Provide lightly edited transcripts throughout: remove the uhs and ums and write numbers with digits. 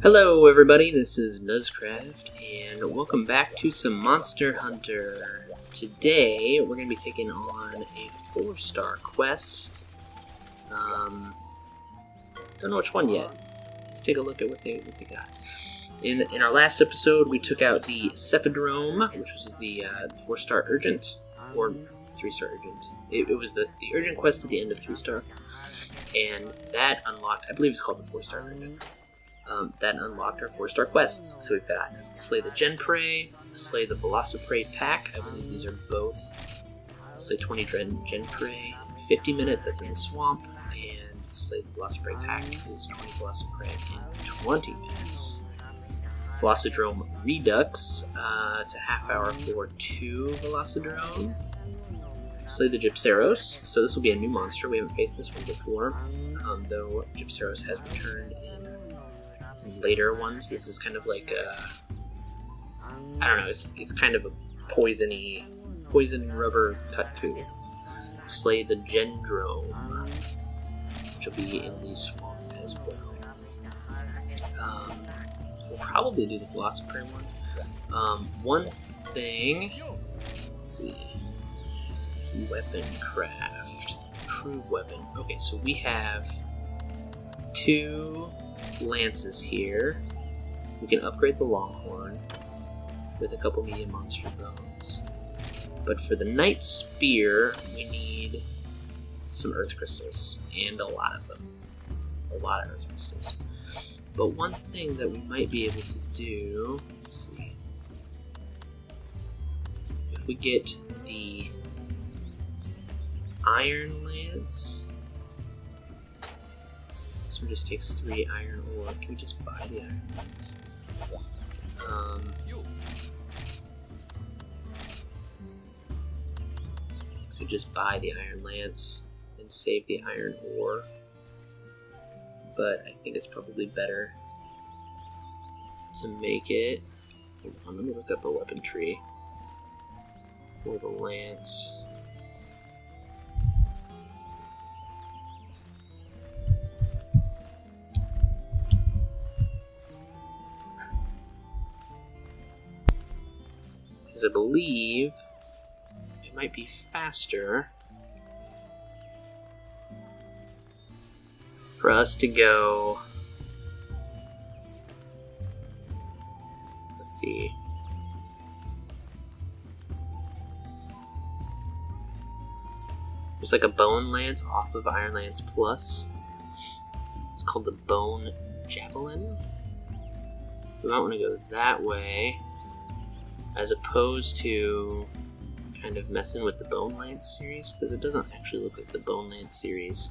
Hello everybody, this is nuzcraft, and welcome back to some Monster Hunter. Today, we're going to be taking on a 4-star quest. Don't know which one yet. Let's take a look at what they got. In our last episode, we took out the Cephadrome, which was the 4-star urgent, or 3-star urgent. It was the urgent quest at the end of 3-star, and that unlocked, I believe it's called the 4-star urgent. That unlocked our 4-star quests. So we've got Slay the Genprey, Slay the Velociprey pack. I believe these are both Slay 20 Genprey, 50 minutes, that's in the swamp, and Slay the Velociprey pack is 20 Velociprey in 20 minutes. Velocidrome Redux, it's a half hour for 2 Velocidrome. Slay the Gypceros, so this will be a new monster. We haven't faced this one before, though Gypceros has returned in later ones. This is kind of like I don't know, it's kind of a poison rubber cut to. Slay the Gendrome, which will be in the swamp as well. We'll probably do the Velociprey one. One thing, let's see, weapon craft, improve weapon. Okay, so we have 2 lances here. We can upgrade the Longhorn with a couple medium monster bones. But for the Knight Spear, we need some Earth Crystals, and a lot of them. A lot of Earth Crystals. But one thing that we might be able to do, let's see, if we get the Iron Lance, this one just takes 3 iron ore. Can we just buy the Iron Lance? Could just buy the Iron Lance and save the iron ore. But I think it's probably better to make it. Hold on, let me look up a weapon tree for the lance. Because I believe it might be faster for us to go, let's see, there's like a bone lance off of Iron Lance Plus. It's called the Bone Javelin. We might want to go that way, as opposed to kind of messing with the Bone Lance series, because it doesn't actually look like the Bone Lance series.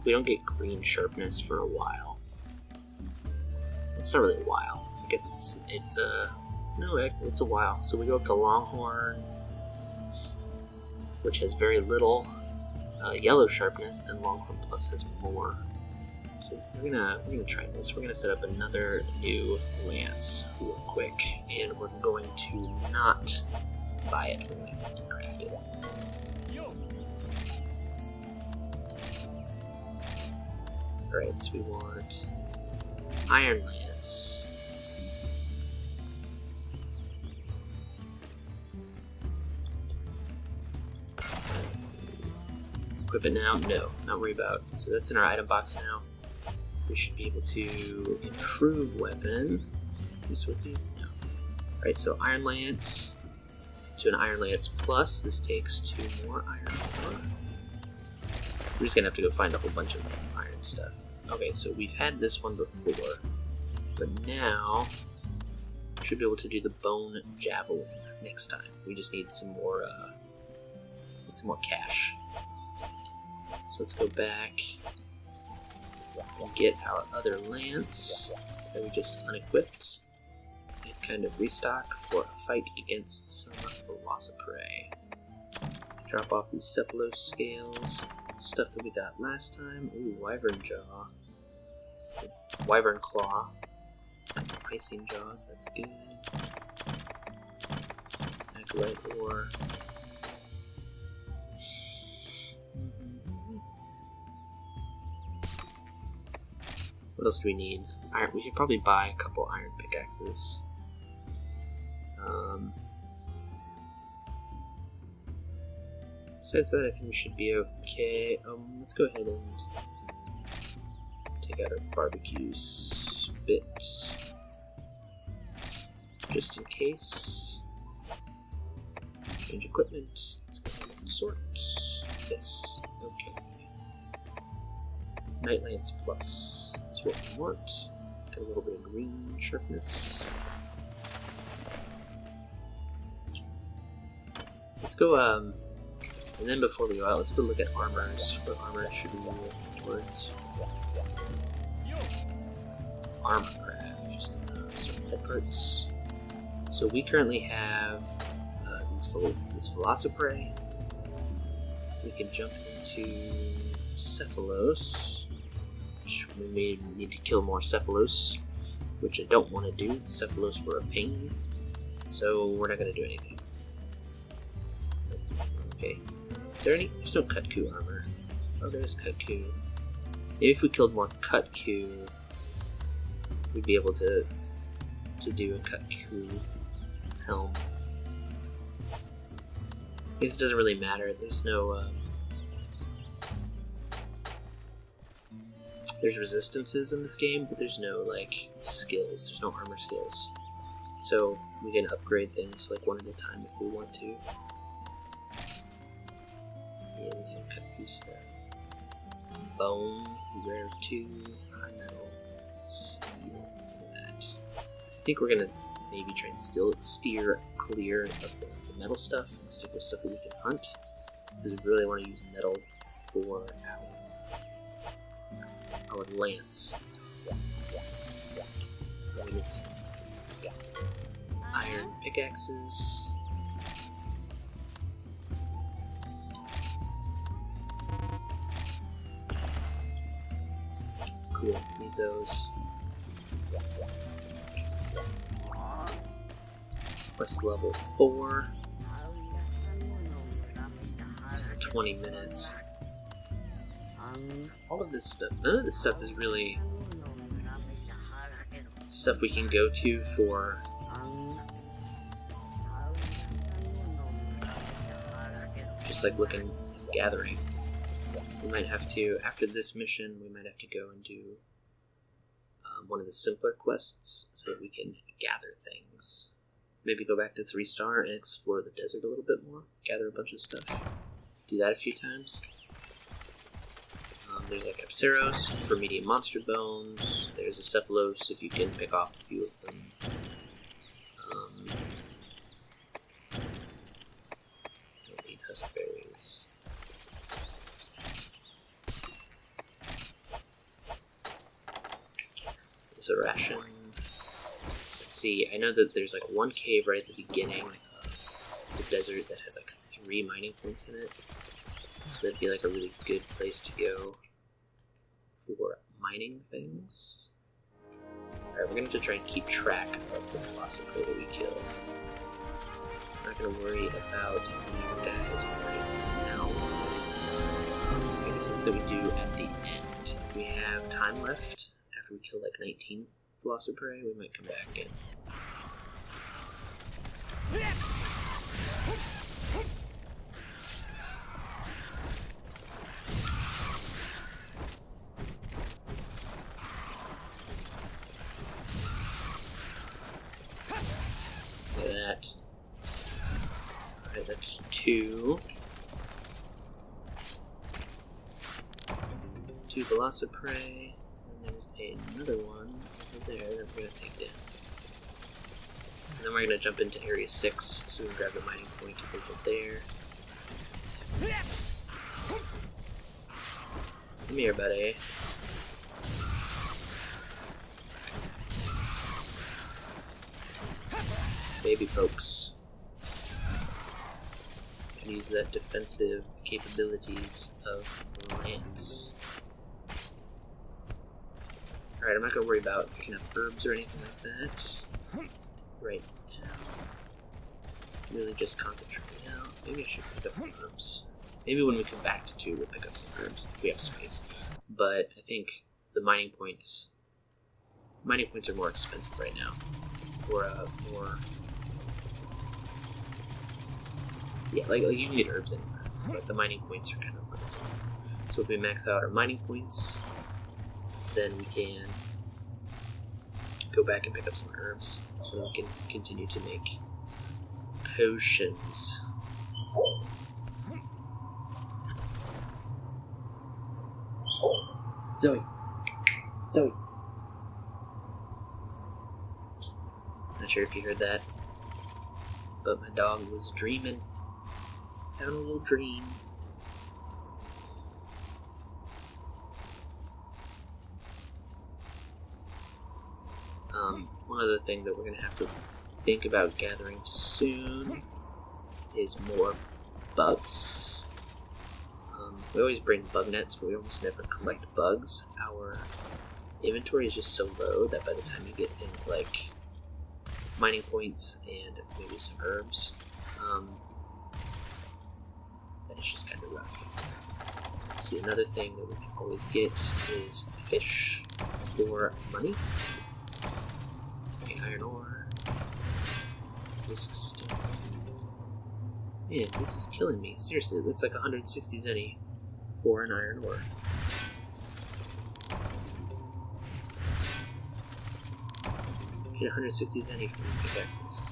We don't get green sharpness for a while. It's not really a while. I guess it's a while. So we go up to Longhorn, which has very little yellow sharpness, then Longhorn Plus has more. So we're gonna try this. We're gonna set up another new lance real quick, and we're going to not buy it. We're going to craft it. Alright, so we want Iron Lance. Equip it now? No, not worry about. So that's in our item box now. We should be able to improve weapon. Can we sort these? No. Alright, so Iron Lance to an Iron Lance Plus. This takes 2 more iron ore. We're just gonna have to go find a whole bunch of iron stuff. Okay, so we've had this one before, but now we should be able to do the Bone Javelin next time. We just need some more cash. So let's go back and get our other lance that we just unequipped and kind of restock for a fight against some Velociprey. Drop off these Cephalo scales, stuff that we got last time. Ooh, Wyvern Jaw, Wyvern Claw, Icing Jaws, that's good. Acolyte Ore. What else do we need? iron. We could probably buy a couple iron pickaxes. Besides that, I think we should be okay. Let's go ahead and take out our barbecue spit, just in case. Change equipment. Let's go ahead and sort this. Okay. Night Lance Plus is what we want. Got a little bit of green sharpness. Let's go, and then before we go out, let's go look at armors. What armor should we move towards? Armor craft. Some head parts. So we currently have this Velociprey. We can jump into Cephalos, which we may need to kill more Cephalos, which I don't want to do. Cephalos were a pain, so we're not going to do anything. Okay. Is there any? There's no Kutku armor. Oh, there's Kutku. Maybe if we killed more Kutku, we'd be able to do a Kutku helm. I guess it doesn't really matter. There's no there's resistances in this game, but there's no like skills. There's no armor skills, so we can upgrade things like one at a time if we want to. Yeah, there's some Kutku stuff. Bone, rare 2, high metal, steel, that. I think we're gonna maybe try and still steer clear of the metal stuff and stick with stuff that we can hunt, because we really want to use metal for our lance. We get some iron pickaxes. Cool, need those. Quest level 4. 20 minutes. All of this stuff, none of this stuff is really stuff we can go to for just like looking, gathering. We might have to, after this mission, we might have to go and do one of the simpler quests so that we can gather things. Maybe go back to 3-star and explore the desert a little bit more, gather a bunch of stuff. Do that a few times. There's like Apceros for medium monster bones. There's a Cephalos if you can pick off a few of them. Don't need huskberries. There's a ration. Let's see, I know that there's like one cave right at the beginning of the desert that has like 3 mining points in it. So that'd be like a really good place to go for mining things. Alright, we're gonna have to try and keep track of the Velociprey that we kill. I'm not gonna worry about these guys right now. I guess something that we do at the end. If we have time left, after we kill like 19 Velociprey, we might come back in. Look at that. Alright, that's 2. 2 Velociprey. And there's another one over there that we're going to take down. And then we're going to jump into Area 6 so we can grab the mining point over there. Come here, buddy. Baby pokes. Can use that defensive capabilities of Lance. Alright, I'm not going to worry about picking up herbs or anything like that right now. Really just concentrating now. Maybe I should pick up herbs. Maybe when we come back to 2, we'll pick up some herbs if we have space. But I think the mining points mining points are more expensive right now. Or more... Yeah, like you can get herbs anywhere, but the mining points are kind of limited. So if we max out our mining points, then we can go back and pick up some herbs so that we can continue to make potions. Zoe! Zoe! Not sure if you heard that, but my dog was dreaming. Having a little dream. One other thing that we're going to have to think about gathering soon is more bugs. We always bring bug nets, but we almost never collect bugs. Our inventory is just so low that by the time you get things like mining points and maybe some herbs, that is just kind of rough. Let's see, another thing that we can always get is fish for money. Iron ore. Disc stone. Man, this is killing me. Seriously, that's like 160 zenny for an iron ore. Get 160 zenny from the pickaxes.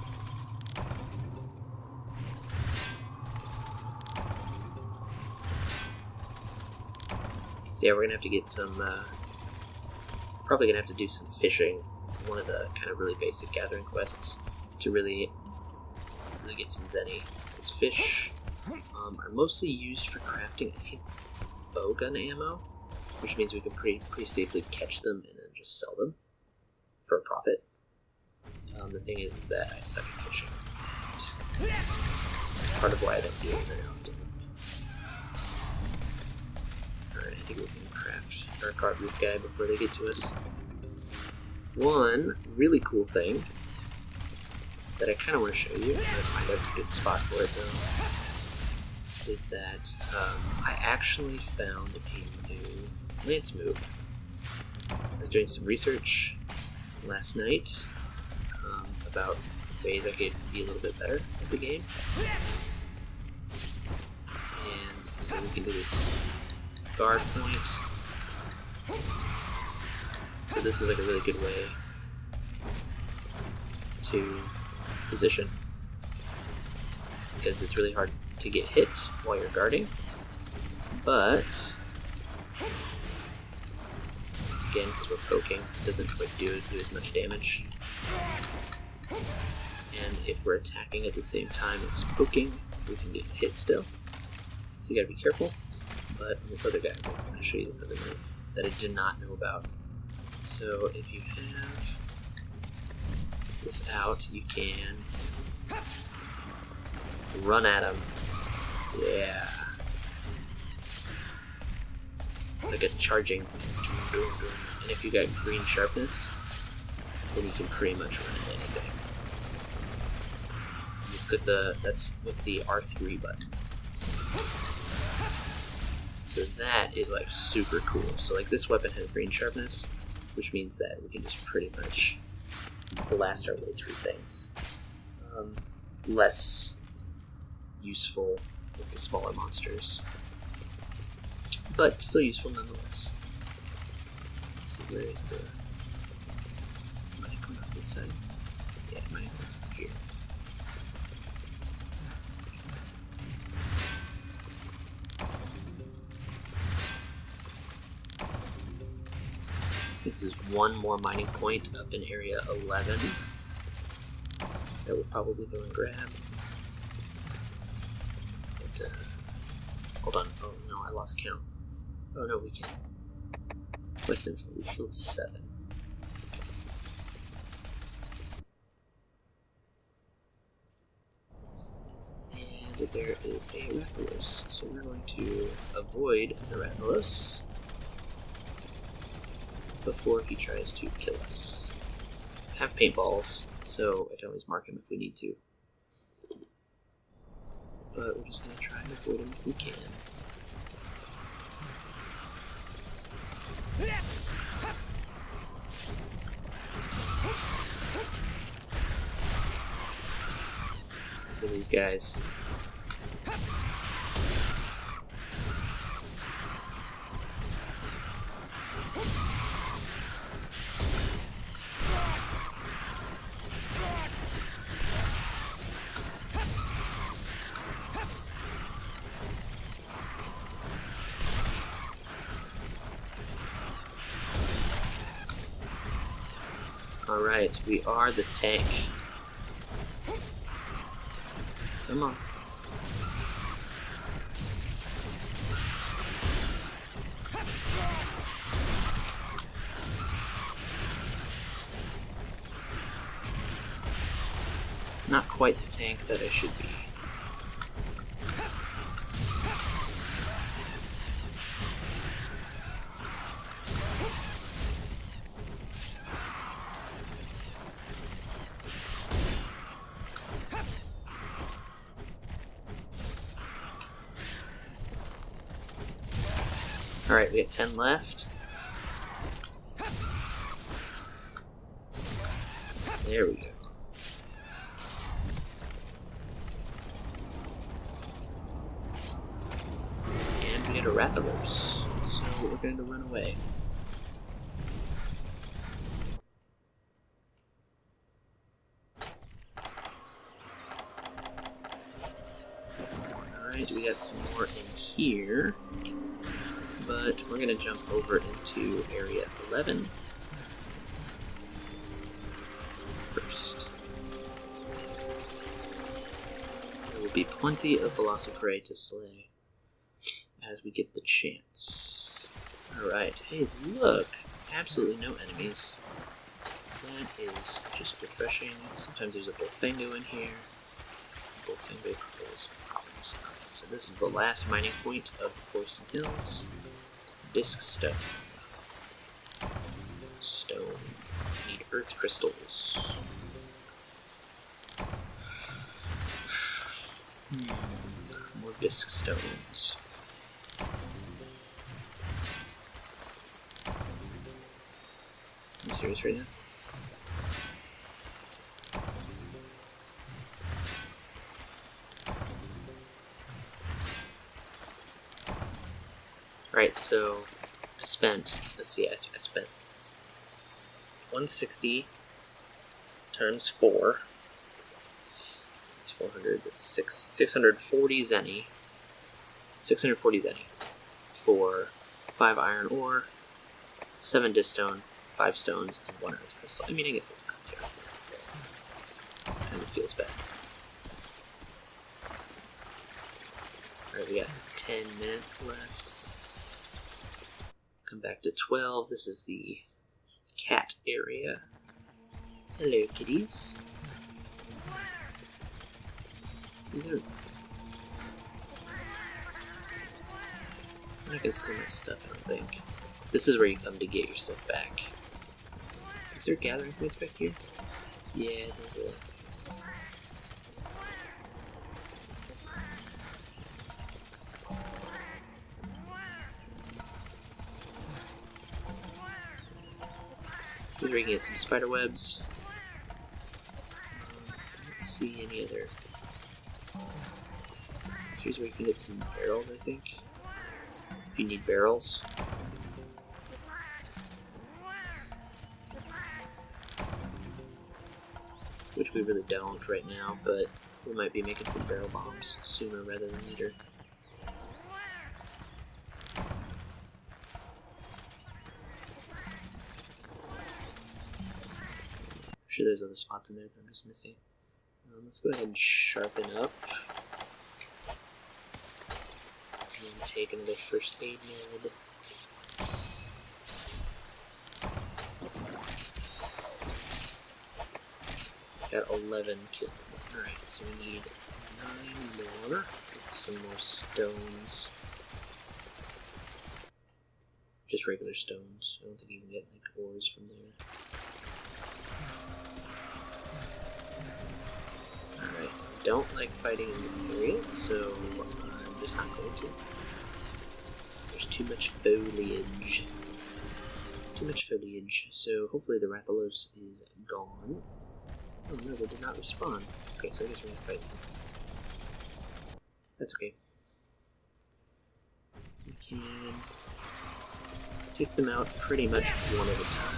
So yeah, we're gonna have to get some, probably gonna have to do some fishing. One of the kind of really basic gathering quests to really get some zenny. Because fish are mostly used for crafting, I think, bowgun ammo, which means we can pretty safely catch them and then just sell them for a profit. The thing is that I suck at fishing. It's part of why I don't do it very often. Alright, I think we can craft or carve this guy before they get to us. One really cool thing that I kind of want to show you, I find out a good spot for it though, is that I actually found a new lance move. I was doing some research last night about ways I could be a little bit better at the game. And so we can do this guard point. So this is like a really good way to position, because it's really hard to get hit while you're guarding, but again, because we're poking, it doesn't quite do as much damage. And if we're attacking at the same time as poking, we can get hit still. So you gotta be careful. But this other guy, I'm going to show you this other move that I did not know about. So if you have this out, you can run at him. Yeah. It's like a charging. And if you got green sharpness, then you can pretty much run at anything. Just click that's with the R3 button. So that is like super cool. So like this weapon has green sharpness, which means that we can just pretty much blast our way through things. It's less useful with the smaller monsters, but still useful nonetheless. Let's see, where is the might come out this side? Yeah, it might come over here. This is one more mining point up in area 11 that we'll probably go and grab. But, hold on. Oh no, I lost count. Oh no, we can. Quest info, we killed 7. And there is a Rathalos, so we're going to avoid the Rathalos before he tries to kill us. I have paintballs, so I can always mark him if we need to. But we're just going to try and avoid him if we can. these guys. Alright, we are the tank. Come on. Not quite the tank that I should be. Alright, we got 10 left. There we go. And we get a Rathalos, so we're going to run away. Alright, we got some more in here. But we're going to jump over into Area 11 first. There will be plenty of Velociprey to slay as we get the chance. Alright, hey look! Absolutely no enemies. That is just refreshing. Sometimes there's a Bullfango in here. Bullfango causes problems. So this is the last mining point of the Forest and Hills. Disc stone. Stone. Need earth crystals. More disc stones. I'm serious right now? Right, so I spent, let's see, I spent 160 times 4. That's 400, that's 640 zenny. 640 zenny for 5 iron ore, 7 disc stone, 5 stones, and 1 earth crystal. I mean, I guess that's not terrible. Kind of feels bad. Alright, we got 10 minutes left. Come back to 12. This is the cat area. Hello, kitties. These are... I'm not gonna steal my stuff, I don't think. This is where you come to get your stuff back. Is there gathering points back here? Yeah, there's a... Here's where you can get some spider webs. Let's see any other. Here's where you can get some barrels, I think. If you need barrels. Which we really don't right now, but we might be making some barrel bombs sooner rather than later. I'm sure there's other spots in there that I'm just missing. Let's go ahead and sharpen up. And then take another first aid med. Got 11 killed. Alright, so we need 9 more. Get some more stones. Just regular stones. I don't think you can get like ores from there. Alright, I don't like fighting in this area, so I'm just not going to. There's too much foliage. Too much foliage, so hopefully the Rathalos is gone. Oh no, they did not respawn. Okay, so I guess we're gonna fight. That's okay. We can take them out pretty much one at a time.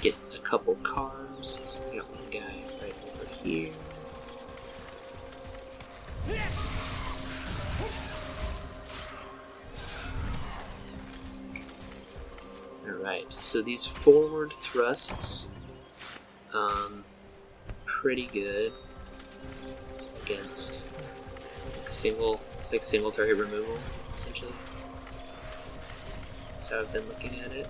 Get a couple cars. So we got one guy right over here. Alright, so these forward thrusts, pretty good against it's like single target removal, essentially. That's how I've been looking at it.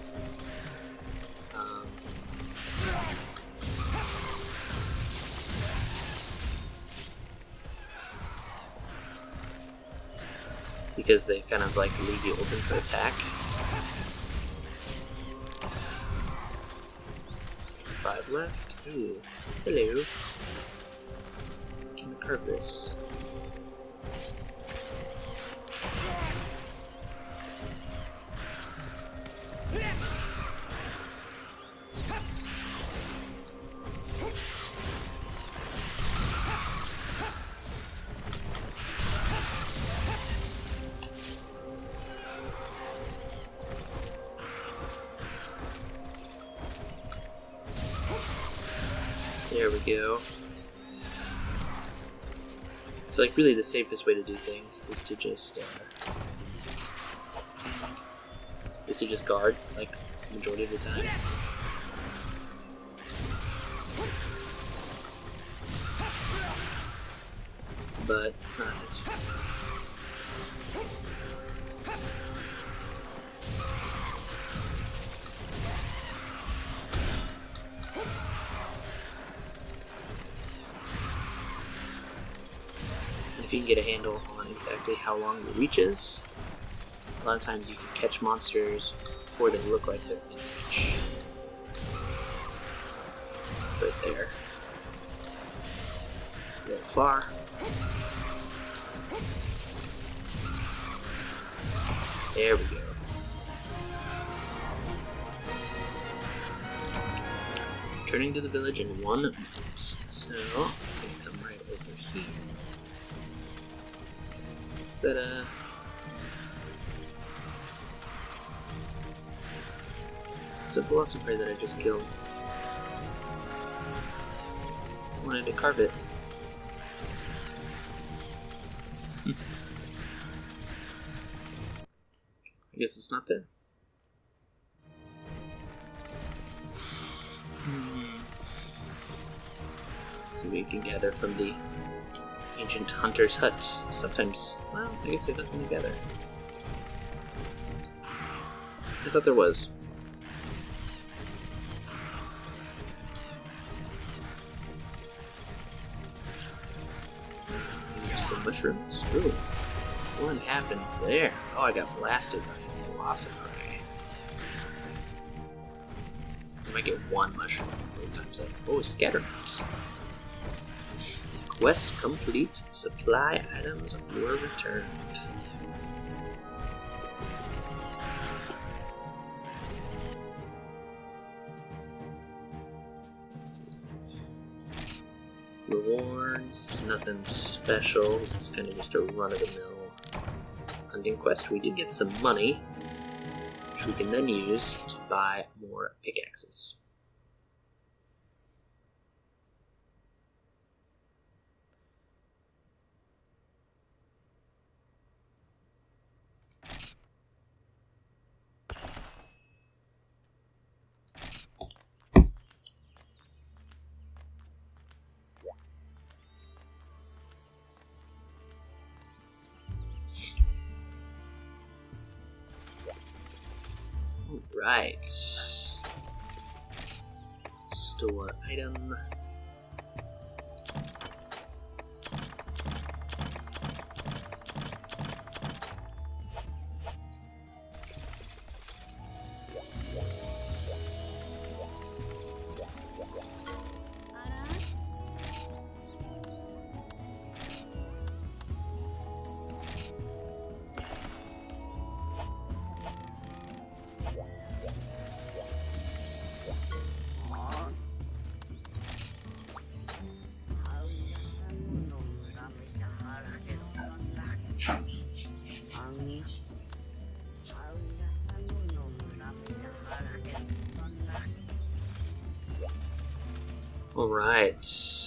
Because they kind of like leave you open for attack. 5 left. Ooh, hello. Can I carve this? There we go. So, like, really the safest way to do things is to just, guard, like, the majority of the time. But it's not as fun. If you can get a handle on exactly how long the reach is, a lot of times you can catch monsters before they look like they're in reach. Right there. A little far. There we go. Returning to the village in 1 minute. So, I'm gonna come right over here. That, it's a Velociprey that I just killed. I wanted to carve it. I guess it's not there. So we can gather from the ancient hunter's hut. Sometimes, well, I guess there's nothing to gather. I thought there was. Here's some mushrooms. Ooh, what happened there? Oh, I got blasted by a Velociprey. I might get 1 mushroom 4 times up. Oh, scatternet. Quest complete. Supply items were returned. Rewards. Nothing special. This is kind of just a run-of-the-mill hunting quest. We did get some money, which we can then use to buy more pickaxes. Right. Store item. All right.